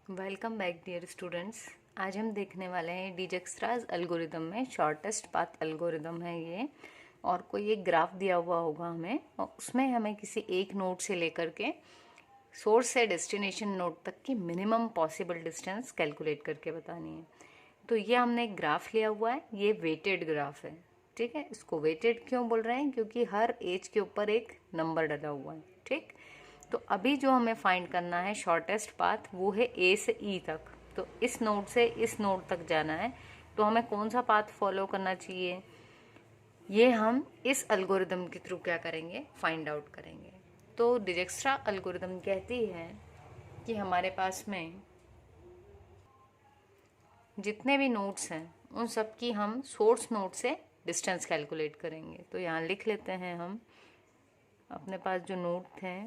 Welcome back dear students. आज हम देखने वाले हैं डिजक्स्ट्राज एल्गोरिदम में शॉर्टेस्ट पाथ एल्गोरिदम है ये। और कोई एक ग्राफ दिया हुआ होगा हमें, और उसमें हमें किसी एक नोड से लेकर के सोर्स से डेस्टिनेशन नोड तक की मिनिमम पॉसिबल डिस्टेंस कैलकुलेट करके बतानी है। तो ये हमने एक ग्राफ लिया हुआ है, ये वेटेड ग्राफ है। ठीक है, इसको वेटेड क्यों बोल रहे हैं? क्योंकि हर एज के ऊपर एक नंबर डला हुआ है। ठीक, तो अभी जो हमें फाइंड करना है शॉर्टेस्ट पाथ, वो है ए से ई तक। तो इस नोड से इस नोड तक जाना है, तो हमें कौन सा पाथ फॉलो करना चाहिए, ये हम इस एल्गोरिदम के थ्रू क्या करेंगे, फाइंड आउट करेंगे। तो डिजक्स्ट्रा एल्गोरिदम कहती है कि हमारे पास में जितने भी नोड्स हैं उन सब की हम सोर्स नोड से डिस्टेंस कैलकुलेट करेंगे। तो यहाँ लिख लेते हैं हम अपने पास जो नोड थे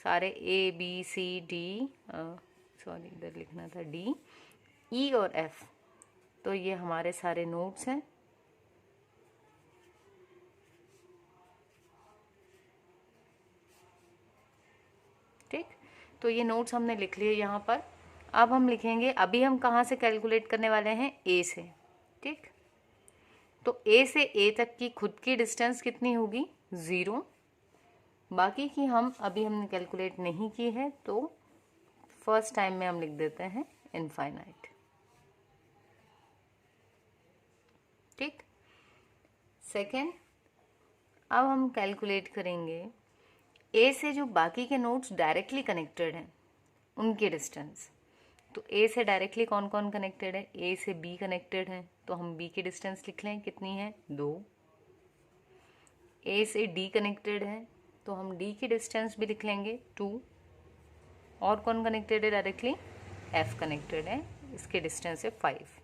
सारे, A B C D, sorry इधर लिखना था डी, ई और एफ। तो ये हमारे सारे नोड्स हैं। ठीक, तो ये नोट्स हमने लिख लिए यहाँ पर। अब हम लिखेंगे, अभी हम कहाँ से कैलकुलेट करने वाले हैं, ए से। ठीक, तो ए से ए तक की खुद की डिस्टेंस कितनी होगी, 0। बाकी की हम अभी हमने कैलकुलेट नहीं की है, तो फर्स्ट टाइम में हम लिख देते हैं इनफाइनाइट। ठीक, सेकेंड, अब हम कैलकुलेट करेंगे ए से जो बाकी के नोड्स डायरेक्टली कनेक्टेड हैं उनकी डिस्टेंस। तो ए से डायरेक्टली कौन कौन कनेक्टेड है, ए से बी कनेक्टेड है, तो हम बी की डिस्टेंस लिख लें, कितनी है, 2। ए से डी कनेक्टेड है, तो हम डी की डिस्टेंस भी लिख लेंगे, 2। और कौन कनेक्टेड है डायरेक्टली, एफ कनेक्टेड है, इसकी डिस्टेंस है 5।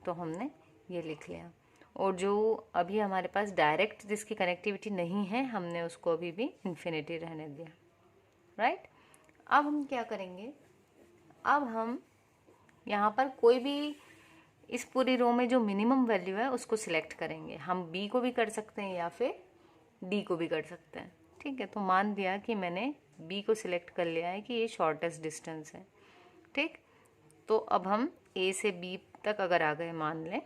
तो हमने ये लिख लिया। और जो अभी हमारे पास डायरेक्ट जिसकी कनेक्टिविटी नहीं है, हमने उसको अभी भी इन्फिनिटी रहने दिया। राइट, अब हम क्या करेंगे, अब हम यहाँ पर कोई भी इस पूरी रो में जो मिनिमम वैल्यू है उसको सिलेक्ट करेंगे। हम बी को भी कर सकते हैं या फिर डी को भी कर सकते हैं। ठीक है, तो मान दिया कि मैंने बी को सिलेक्ट कर लिया है कि ये शॉर्टेस्ट डिस्टेंस है। ठीक, तो अब हम ए से बी तक अगर आ गए मान लें,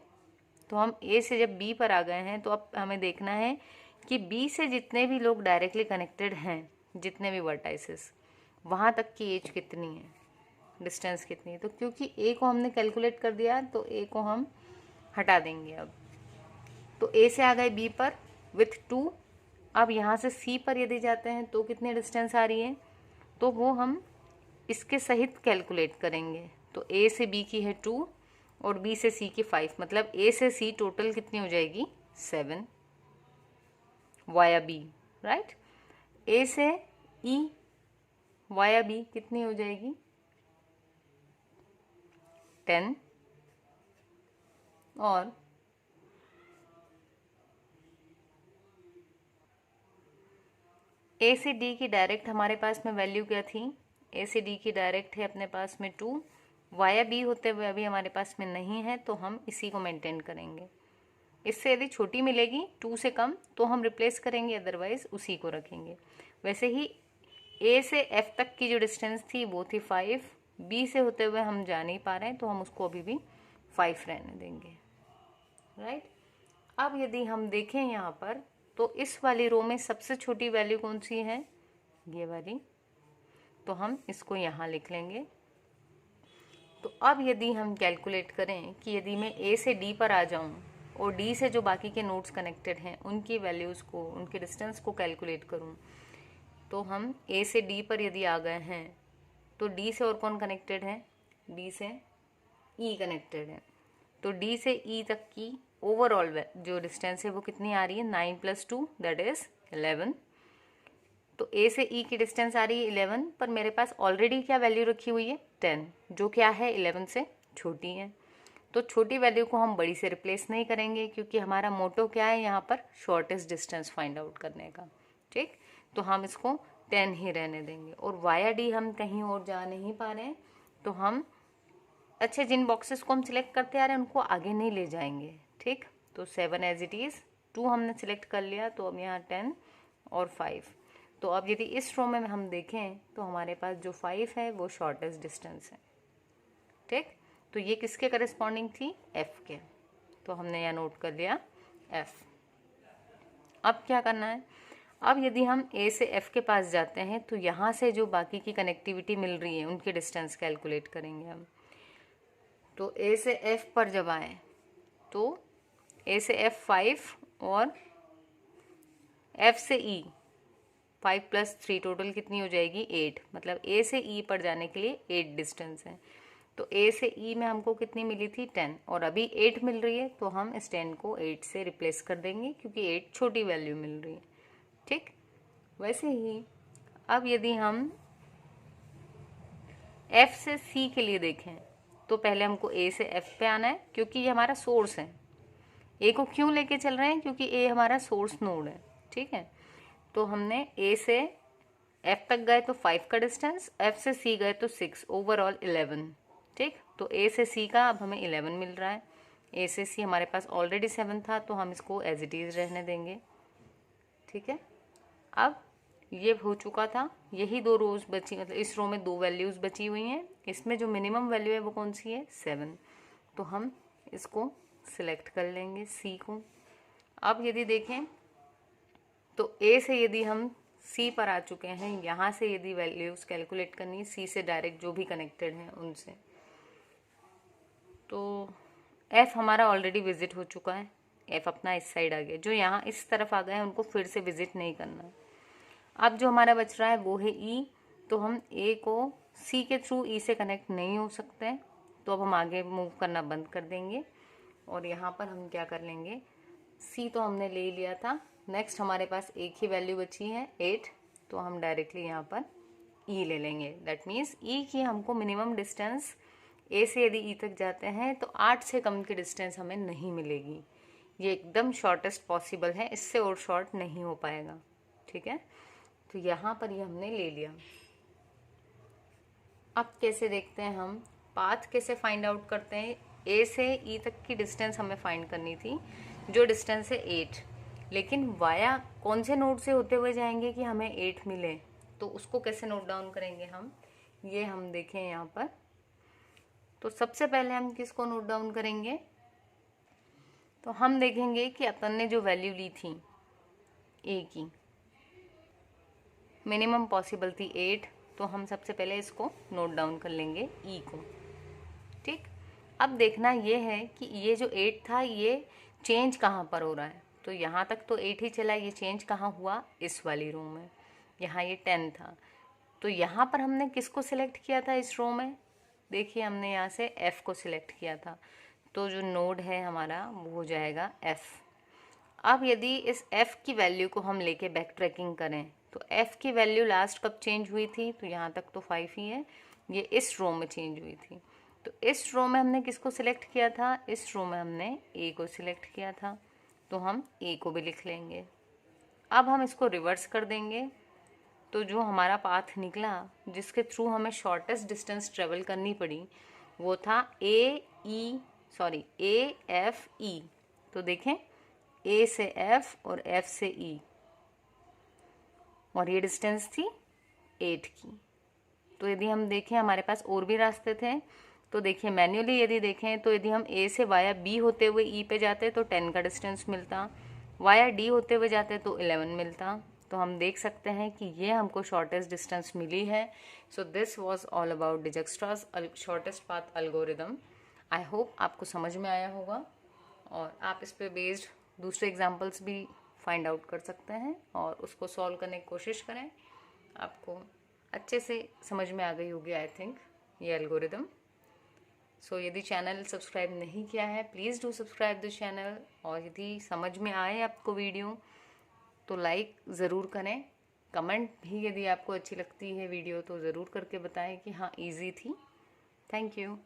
तो हम ए से जब बी पर आ गए हैं, तो अब हमें देखना है कि बी से जितने भी लोग डायरेक्टली कनेक्टेड हैं, जितने भी वर्टाइसेस, वहाँ तक की एज कितनी है, डिस्टेंस कितनी है। तो क्योंकि ए को हमने कैलकुलेट कर दिया, तो ए को हम हटा देंगे अब। तो ए से आ गए बी पर विथ 2। अब यहाँ से सी पर यदि जाते हैं तो कितनी डिस्टेंस आ रही है, तो वो हम इसके सहित कैलकुलेट करेंगे। तो ए से बी की है 2 और बी से सी की 5, मतलब ए से सी टोटल कितनी हो जाएगी, 7 वाया बी। राइट, ए से ई वाया बी कितनी हो जाएगी, 10। और ए से डी की डायरेक्ट हमारे पास में वैल्यू क्या थी, ए से डी की डायरेक्ट है अपने पास में 2, वाया बी होते हुए अभी हमारे पास में नहीं है, तो हम इसी को मेंटेन करेंगे। इससे यदि छोटी मिलेगी 2 से कम तो हम रिप्लेस करेंगे, अदरवाइज उसी को रखेंगे। वैसे ही ए से एफ तक की जो डिस्टेंस थी वो थी 5, बी से होते हुए हम जा नहीं पा रहे हैं, तो हम उसको अभी भी 5 रहने देंगे। राइट, अब यदि हम देखें यहाँ पर, तो इस वाली रो में सबसे छोटी वैल्यू कौन सी है, ये वाली, तो हम इसको यहाँ लिख लेंगे। तो अब यदि हम कैलकुलेट करें कि यदि मैं ए से डी पर आ जाऊं और डी से जो बाकी के नोड्स कनेक्टेड हैं उनकी वैल्यूज़ को, उनके डिस्टेंस को कैलकुलेट करूं, तो हम ए से डी पर यदि आ गए हैं, तो डी से और कौन कनेक्टेड है, डी से ई कनेक्टेड है। तो डी से ई तक की ओवरऑल जो डिस्टेंस है वो कितनी आ रही है, 9 + 2 दैट इज 11। तो ए से ई की डिस्टेंस आ रही है 11, पर मेरे पास ऑलरेडी क्या वैल्यू रखी हुई है, 10, जो क्या है 11 से छोटी है। तो छोटी वैल्यू को हम बड़ी से रिप्लेस नहीं करेंगे, क्योंकि हमारा मोटो क्या है यहाँ पर, शॉर्टेस्ट डिस्टेंस फाइंड आउट करने का। ठीक, तो हम इसको 10 ही रहने देंगे। और वाया डी हम कहीं और जा नहीं पा रहे हैं, तो हम अच्छा जिन बॉक्सेस को हम सिलेक्ट करते आ रहे हैं उनको आगे नहीं ले जाएंगे। ठीक, तो 7 एज इट इज़, 2 हमने सिलेक्ट कर लिया, तो अब यहाँ 10 और 5, तो अब यदि इस रो में हम देखें तो हमारे पास जो 5 है वो शॉर्टेस्ट डिस्टेंस है। ठीक, तो ये किसके करस्पॉन्डिंग थी, एफ के। तो हमने यहाँ नोट कर लिया एफ। अब क्या करना है, अब यदि हम ए से एफ के पास जाते हैं तो यहाँ से जो बाकी की कनेक्टिविटी मिल रही है उनकी डिस्टेंस कैलकुलेट करेंगे हम। तो ए से एफ पर जब आए तो ए से एफ 5 और एफ से ई 5 + 3 टोटल कितनी हो जाएगी 8, मतलब ए से ई पर जाने के लिए 8 डिस्टेंस है। तो ए से ई में हमको कितनी मिली थी 10 और अभी 8 मिल रही है, तो हम इस 10 को 8 से रिप्लेस कर देंगे क्योंकि 8 छोटी वैल्यू मिल रही है। ठीक, वैसे ही अब यदि हम एफ से सी के लिए देखें तो पहले हमको ए से एफ पे आना है क्योंकि ये हमारा सोर्स है। ए को क्यों लेके चल रहे हैं, क्योंकि ए हमारा सोर्स नोड है। ठीक है, तो हमने ए से एफ तक गए तो 5 का डिस्टेंस, एफ से सी गए तो 6, ओवरऑल 11। ठीक, तो ए से सी का अब हमें 11 मिल रहा है। ए से सी हमारे पास ऑलरेडी 7 था तो हम इसको एज इट इज रहने देंगे। ठीक है, अब ये हो चुका था, यही 2 रोज बची, मतलब इस रो में 2 वैल्यूज बची हुई हैं। इसमें जो मिनिमम वैल्यू है वो कौन सी है, 7। तो हम इसको सिलेक्ट कर लेंगे सी को। अब यदि देखें तो ए से यदि हम सी पर आ चुके हैं, यहाँ से यदि वैल्यूज कैलकुलेट करनी है सी से डायरेक्ट जो भी कनेक्टेड हैं उनसे, तो एफ हमारा ऑलरेडी विजिट हो चुका है, एफ अपना इस साइड आ गया। जो यहाँ इस तरफ आ गए हैं उनको फिर से विजिट नहीं करना है। अब जो हमारा बच रहा है वो है ई, तो हम ए को सी के थ्रू ई से कनेक्ट नहीं हो सकते, तो अब हम आगे मूव करना बंद कर देंगे और यहाँ पर हम क्या कर लेंगे, सी तो हमने ले लिया था, नेक्स्ट हमारे पास एक ही वैल्यू बची है 8, तो हम डायरेक्टली यहाँ पर ई ले लेंगे। दैट मीन्स ई की हमको मिनिमम डिस्टेंस ए से यदि ई तक जाते हैं तो 8 से कम की डिस्टेंस हमें नहीं मिलेगी। ये एकदम शॉर्टेस्ट पॉसिबल है, इससे और शॉर्ट नहीं हो पाएगा। ठीक है, तो यहाँ पर ये हमने ले लिया। अब कैसे देखते हैं हम, पाथ कैसे फाइंड आउट करते हैं। ए से ई तक की डिस्टेंस हमें फाइंड करनी थी, जो डिस्टेंस है 8, लेकिन वाया कौन से नोड से होते हुए जाएंगे कि हमें 8 मिले, तो उसको कैसे नोट डाउन करेंगे हम, ये हम देखें यहाँ पर। तो सबसे पहले हम किसको नोट डाउन करेंगे, तो हम देखेंगे कि अपन ने जो वैल्यू ली थी ए की, मिनिमम पॉसिबल थी 8, तो हम सबसे पहले इसको नोट डाउन कर लेंगे ई को। ठीक, अब देखना ये है कि ये जो 8 था ये चेंज कहाँ पर हो रहा है। तो यहाँ तक तो 8 ही चला, ये चेंज कहाँ हुआ, इस वाली रो में। यहाँ ये 10 था, तो यहाँ पर हमने किसको सिलेक्ट किया था इस रो में, देखिए हमने यहाँ से एफ को सिलेक्ट किया था, तो जो नोड है हमारा वो हो जाएगा एफ। अब यदि इस एफ की वैल्यू को हम लेके बैक ट्रैकिंग करें तो एफ की वैल्यू लास्ट कब चेंज हुई थी, तो यहाँ तक तो 5 ही है, ये इस रो में चेंज हुई थी। तो इस रो में हमने किसको सिलेक्ट किया था, इस रो में हमने ए को सिलेक्ट किया था, तो हम ए को भी लिख लेंगे। अब हम इसको रिवर्स कर देंगे, तो जो हमारा पाथ निकला जिसके थ्रू हमें शॉर्टेस्ट डिस्टेंस ट्रेवल करनी पड़ी वो था ए एफ ई। तो देखें ए से एफ और एफ से ई, और ये डिस्टेंस थी 8 की। तो यदि हम देखें हमारे पास और भी रास्ते थे, तो देखिए मैन्युअली यदि देखें तो यदि हम ए से वाया बी होते हुए ई पे जाते तो 10 का डिस्टेंस मिलता, वाया डी होते हुए जाते तो 11 मिलता। तो हम देख सकते हैं कि ये हमको शॉर्टेस्ट डिस्टेंस मिली है। So this was all about Dijkstra's shortest path algorithm. I hope आपको समझ में आया होगा और आप इस पे बेस्ड दूसरे एग्जांपल्स भी फाइंड आउट कर सकते हैं और उसको सॉल्व करने की कोशिश करें। आपको अच्छे से समझ में आ गई होगी आई थिंक ये एल्गोरिदम। सो यदि चैनल सब्सक्राइब नहीं किया है please do subscribe the channel, और यदि समझ में आए आपको वीडियो तो लाइक ज़रूर करें। कमेंट भी यदि आपको अच्छी लगती है वीडियो तो ज़रूर करके बताएं कि हाँ इजी थी। Thank you.